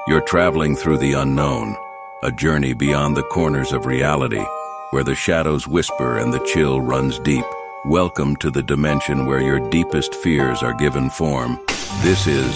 You're traveling through the unknown, a journey beyond the corners of reality, where the shadows whisper and the chill runs deep. Welcome to the dimension where your deepest fears are given form. This is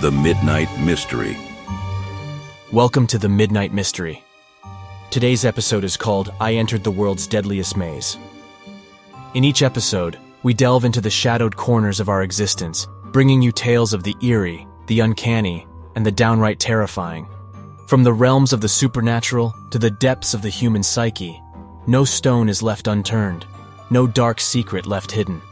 the Midnight Mystery. Welcome to the Midnight Mystery. Today's episode is called I Entered the World's Deadliest Maze. In each episode, we delve into the shadowed corners of our existence, bringing you tales of the eerie, the uncanny, and the downright terrifying. From the realms of the supernatural to the depths of the human psyche, no stone is left unturned, no dark secret left hidden.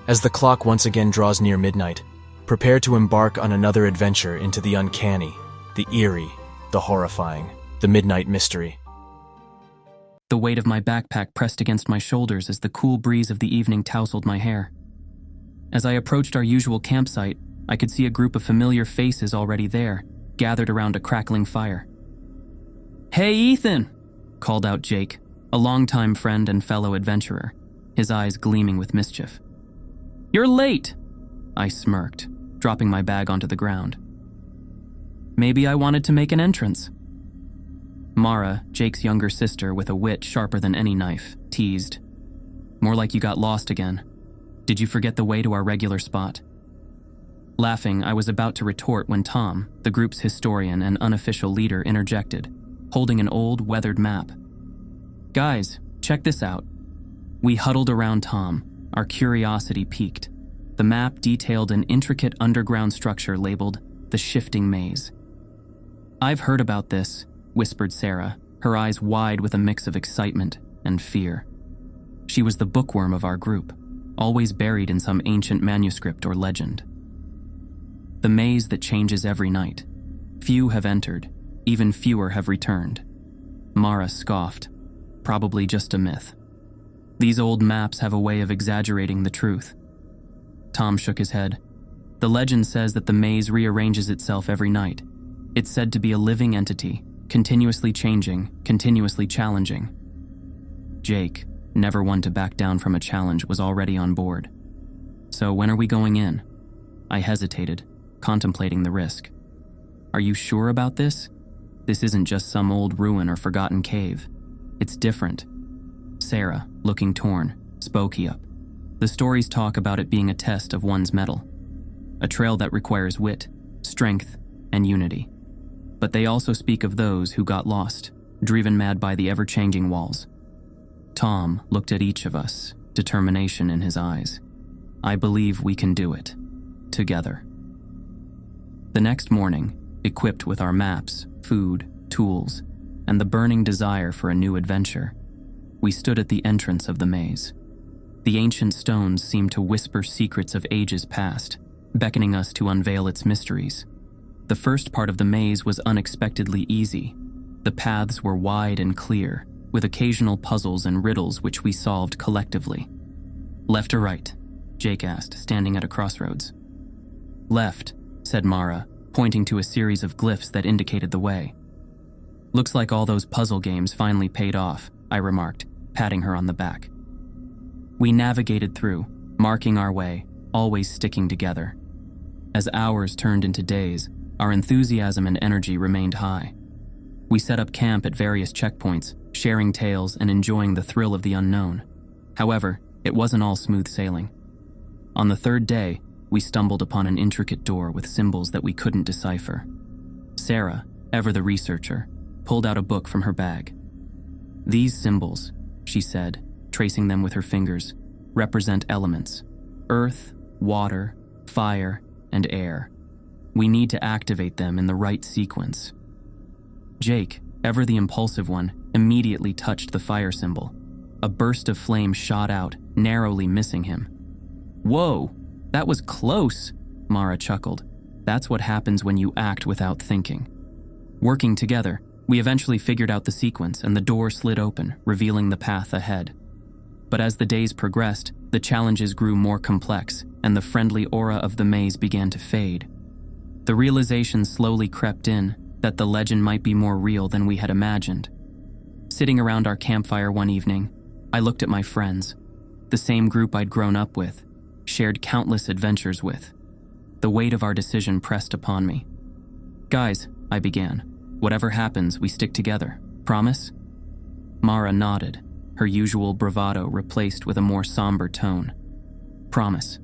As the clock once again draws near midnight, prepare to embark on another adventure into the uncanny, the eerie, the horrifying, the Midnight Mystery. The weight of my backpack pressed against my shoulders as the cool breeze of the evening tousled my hair. As I approached our usual campsite, I could see a group of familiar faces already there, gathered around a crackling fire. "Hey, Ethan!" called out Jake, a longtime friend and fellow adventurer, his eyes gleaming with mischief. "You're late!" I smirked, dropping my bag onto the ground. "Maybe I wanted to make an entrance." Mara, Jake's younger sister with a wit sharper than any knife, teased. "More like you got lost again. Did you forget the way to our regular spot?" Laughing, I was about to retort when Tom, the group's historian and unofficial leader, interjected, holding an old, weathered map. "Guys, check this out." We huddled around Tom, our curiosity piqued. The map detailed an intricate underground structure labeled the Shifting Maze. "I've heard about this," whispered Sarah, her eyes wide with a mix of excitement and fear. She was the bookworm of our group, always buried in some ancient manuscript or legend. "The maze that changes every night. Few have entered, even fewer have returned." Mara scoffed. "Probably just a myth. These old maps have a way of exaggerating the truth." Tom shook his head. "The legend says that the maze rearranges itself every night. It's said to be a living entity, continuously changing, continuously challenging." Jake, never one to back down from a challenge, was already on board. "So when are we going in?" I hesitated, contemplating the risk. "Are you sure about this? This isn't just some old ruin or forgotten cave. It's different." Sarah, looking torn, spoke up. "The stories talk about it being a test of one's mettle. A trail that requires wit, strength, and unity. But they also speak of those who got lost, driven mad by the ever-changing walls." Tom looked at each of us, determination in his eyes. "I believe we can do it. Together." The next morning, equipped with our maps, food, tools, and the burning desire for a new adventure, we stood at the entrance of the maze. The ancient stones seemed to whisper secrets of ages past, beckoning us to unveil its mysteries. The first part of the maze was unexpectedly easy. The paths were wide and clear, with occasional puzzles and riddles which we solved collectively. "Left or right?" Jake asked, standing at a crossroads. "Left," said Mara, pointing to a series of glyphs that indicated the way. "Looks like all those puzzle games finally paid off," I remarked, patting her on the back. We navigated through, marking our way, always sticking together. As hours turned into days, our enthusiasm and energy remained high. We set up camp at various checkpoints, sharing tales and enjoying the thrill of the unknown. However, it wasn't all smooth sailing. On the third day, we stumbled upon an intricate door with symbols that we couldn't decipher. Sarah, ever the researcher, pulled out a book from her bag. "These symbols," she said, tracing them with her fingers, "represent elements: earth, water, fire, and air. We need to activate them in the right sequence." Jake, ever the impulsive one, immediately touched the fire symbol. A burst of flame shot out, narrowly missing him. "Whoa, that was close," Mara chuckled. "That's what happens when you act without thinking." Working together, we eventually figured out the sequence and the door slid open, revealing the path ahead. But as the days progressed, the challenges grew more complex and the friendly aura of the maze began to fade. The realization slowly crept in that the legend might be more real than we had imagined. Sitting around our campfire one evening, I looked at my friends, the same group I'd grown up with, shared countless adventures with. The weight of our decision pressed upon me. "Guys, I began. "Whatever happens, we stick together. Promise?" Mara nodded, her usual bravado replaced with a more somber tone. "Promise."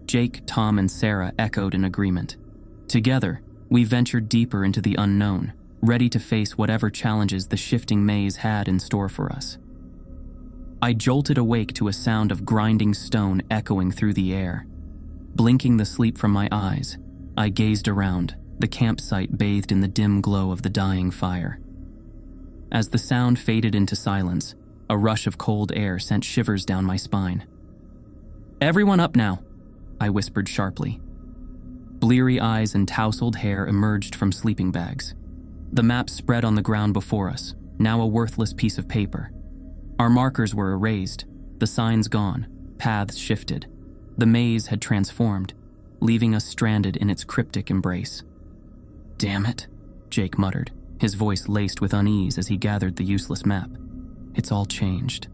Jake, Tom, and Sarah echoed in agreement. Together, we ventured deeper into the unknown, ready to face whatever challenges the shifting maze had in store for us. I jolted awake to a sound of grinding stone echoing through the air. Blinking the sleep from my eyes, I gazed around, the campsite bathed in the dim glow of the dying fire. As the sound faded into silence, a rush of cold air sent shivers down my spine. "Everyone up now," I whispered sharply. Bleary eyes and tousled hair emerged from sleeping bags. The map spread on the ground before us, now a worthless piece of paper. Our markers were erased, the signs gone, paths shifted. The maze had transformed, leaving us stranded in its cryptic embrace. "Damn it," Jake muttered, his voice laced with unease as he gathered the useless map. "It's all changed."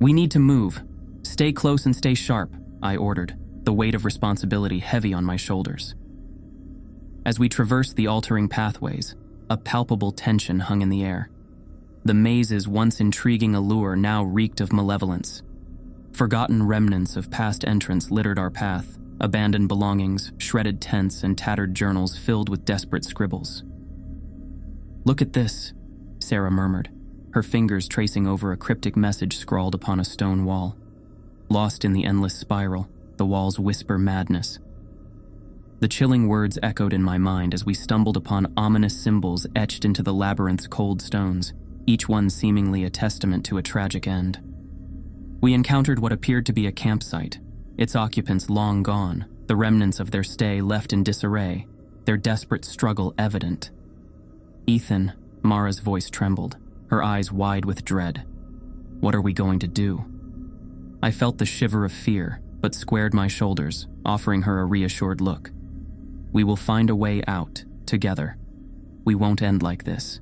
"We need to move. Stay close and stay sharp," I ordered, the weight of responsibility heavy on my shoulders. As we traversed the altering pathways, a palpable tension hung in the air. The maze's once intriguing allure now reeked of malevolence. Forgotten remnants of past entrants littered our path, abandoned belongings, shredded tents, and tattered journals filled with desperate scribbles. "Look at this," Sarah murmured, her fingers tracing over a cryptic message scrawled upon a stone wall. Lost in the endless spiral, the walls whisper madness. The chilling words echoed in my mind as we stumbled upon ominous symbols etched into the labyrinth's cold stones, each one seemingly a testament to a tragic end. We encountered what appeared to be a campsite, its occupants long gone, the remnants of their stay left in disarray, their desperate struggle evident. "Ethan," Mara's voice trembled, her eyes wide with dread. "What are we going to do?" I felt the shiver of fear, but squared my shoulders, offering her a reassured look. "We will find a way out, together. We won't end like this."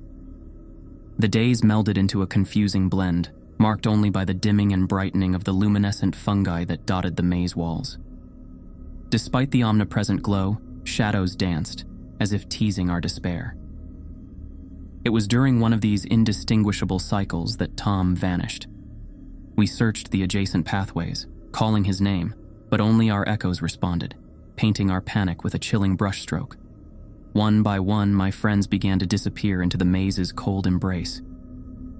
The days melded into a confusing blend, marked only by the dimming and brightening of the luminescent fungi that dotted the maze walls. Despite the omnipresent glow, shadows danced, as if teasing our despair. It was during one of these indistinguishable cycles that Tom vanished. We searched the adjacent pathways, calling his name, but only our echoes responded, painting our panic with a chilling brushstroke. One by one, my friends began to disappear into the maze's cold embrace.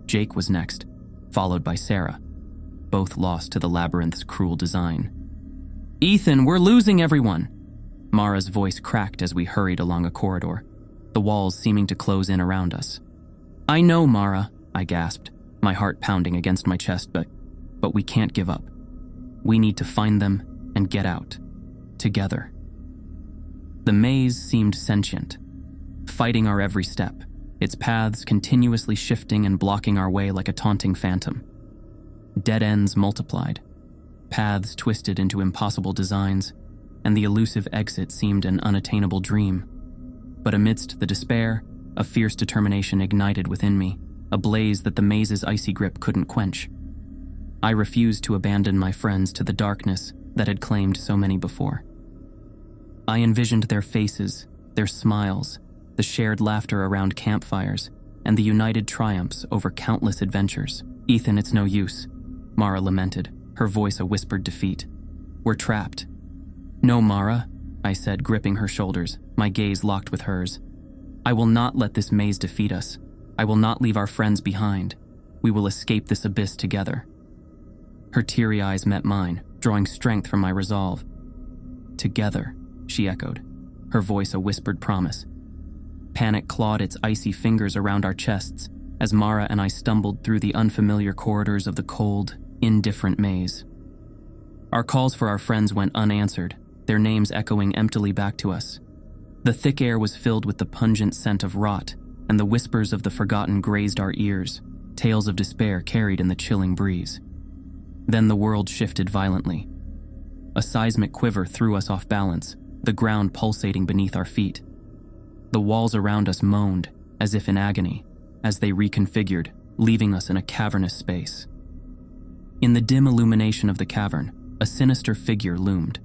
Jake was next, followed by Sarah, both lost to the labyrinth's cruel design. "Ethan, we're losing everyone!" Mara's voice cracked as we hurried along a corridor, the walls seeming to close in around us. "I know, Mara," I gasped, my heart pounding against my chest, but we can't give up. We need to find them and get out. Together. The maze seemed sentient, fighting our every step, its paths continuously shifting and blocking our way like a taunting phantom. Dead ends multiplied, paths twisted into impossible designs, and the elusive exit seemed an unattainable dream. But amidst the despair, a fierce determination ignited within me, a blaze that the maze's icy grip couldn't quench. I refused to abandon my friends to the darkness that had claimed so many before. I envisioned their faces, their smiles, the shared laughter around campfires, and the united triumphs over countless adventures. "Ethan, it's no use," Mara lamented, her voice a whispered defeat. "We're trapped." "No, Mara," I said, gripping her shoulders, my gaze locked with hers. "I will not let this maze defeat us. I will not leave our friends behind. We will escape this abyss together." Her teary eyes met mine, drawing strength from my resolve. "Together," she echoed, her voice a whispered promise. Panic clawed its icy fingers around our chests as Mara and I stumbled through the unfamiliar corridors of the cold, indifferent maze. Our calls for our friends went unanswered, their names echoing emptily back to us. The thick air was filled with the pungent scent of rot, and the whispers of the forgotten grazed our ears, tales of despair carried in the chilling breeze. Then the world shifted violently. A seismic quiver threw us off balance, the ground pulsating beneath our feet. The walls around us moaned, as if in agony, as they reconfigured, leaving us in a cavernous space. In the dim illumination of the cavern, a sinister figure loomed.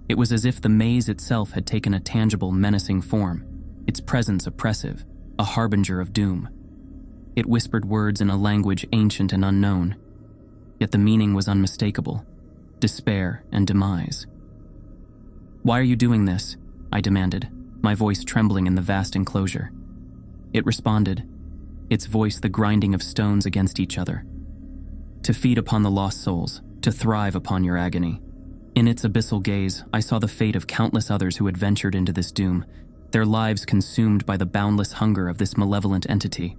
It was as if the maze itself had taken a tangible, menacing form, its presence oppressive, a harbinger of doom. It whispered words in a language ancient and unknown, yet the meaning was unmistakable: despair and demise. "Why are you doing this?" I demanded, my voice trembling in the vast enclosure. It responded, its voice the grinding of stones against each other. "To feed upon the lost souls, to thrive upon your agony." In its abyssal gaze, I saw the fate of countless others who had ventured into this doom, their lives consumed by the boundless hunger of this malevolent entity.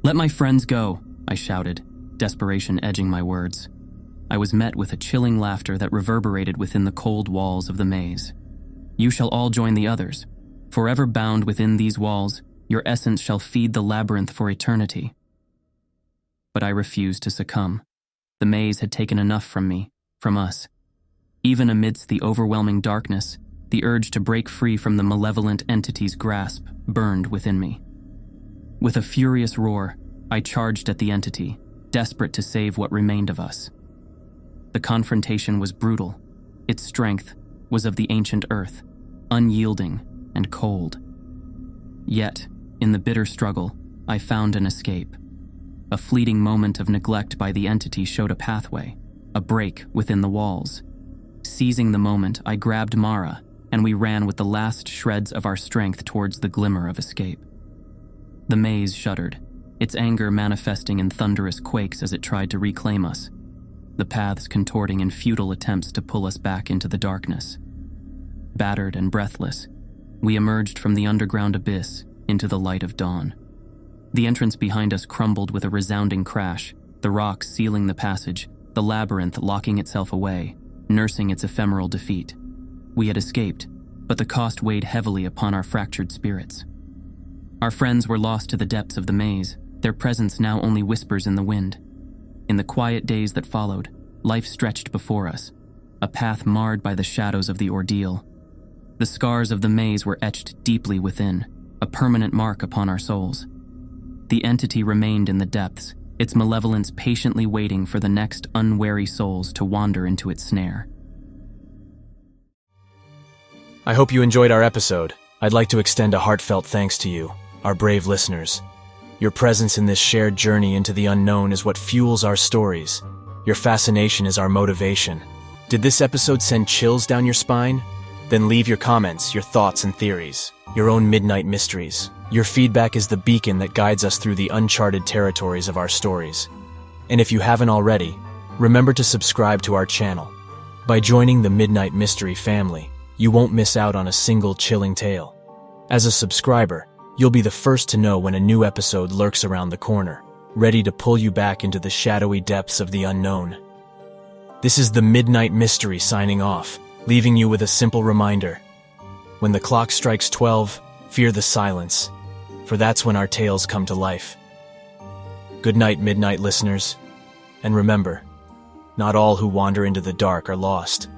"Let my friends go," I shouted, desperation edging my words. I was met with a chilling laughter that reverberated within the cold walls of the maze. "You shall all join the others. Forever bound within these walls, your essence shall feed the labyrinth for eternity." But I refused to succumb. The maze had taken enough from me, from us. Even amidst the overwhelming darkness, the urge to break free from the malevolent entity's grasp burned within me. With a furious roar, I charged at the entity, desperate to save what remained of us. The confrontation was brutal. Its strength was of the ancient earth, unyielding and cold. Yet, in the bitter struggle, I found an escape. A fleeting moment of neglect by the entity showed a pathway, a break within the walls. Seizing the moment, I grabbed Mara, and we ran with the last shreds of our strength towards the glimmer of escape. The maze shuddered, its anger manifesting in thunderous quakes as it tried to reclaim us, the paths contorting in futile attempts to pull us back into the darkness. Battered and breathless, we emerged from the underground abyss into the light of dawn. The entrance behind us crumbled with a resounding crash, the rocks sealing the passage, the labyrinth locking itself away, nursing its ephemeral defeat. We had escaped, but the cost weighed heavily upon our fractured spirits. Our friends were lost to the depths of the maze, their presence now only whispers in the wind. In the quiet days that followed, life stretched before us, a path marred by the shadows of the ordeal. The scars of the maze were etched deeply within, a permanent mark upon our souls. The entity remained in the depths, its malevolence patiently waiting for the next unwary souls to wander into its snare. I hope you enjoyed our episode. I'd like to extend a heartfelt thanks to you, our brave listeners. Your presence in this shared journey into the unknown is what fuels our stories. Your fascination is our motivation. Did this episode send chills down your spine? Then leave your comments, your thoughts and theories, your own midnight mysteries. Your feedback is the beacon that guides us through the uncharted territories of our stories. And if you haven't already, remember to subscribe to our channel. By joining the Midnight Mystery family, you won't miss out on a single chilling tale. As a subscriber, you'll be the first to know when a new episode lurks around the corner, ready to pull you back into the shadowy depths of the unknown. This is the Midnight Mystery signing off, leaving you with a simple reminder. When the clock strikes 12, fear the silence, for that's when our tales come to life. Good night, Midnight listeners, and remember, not all who wander into the dark are lost.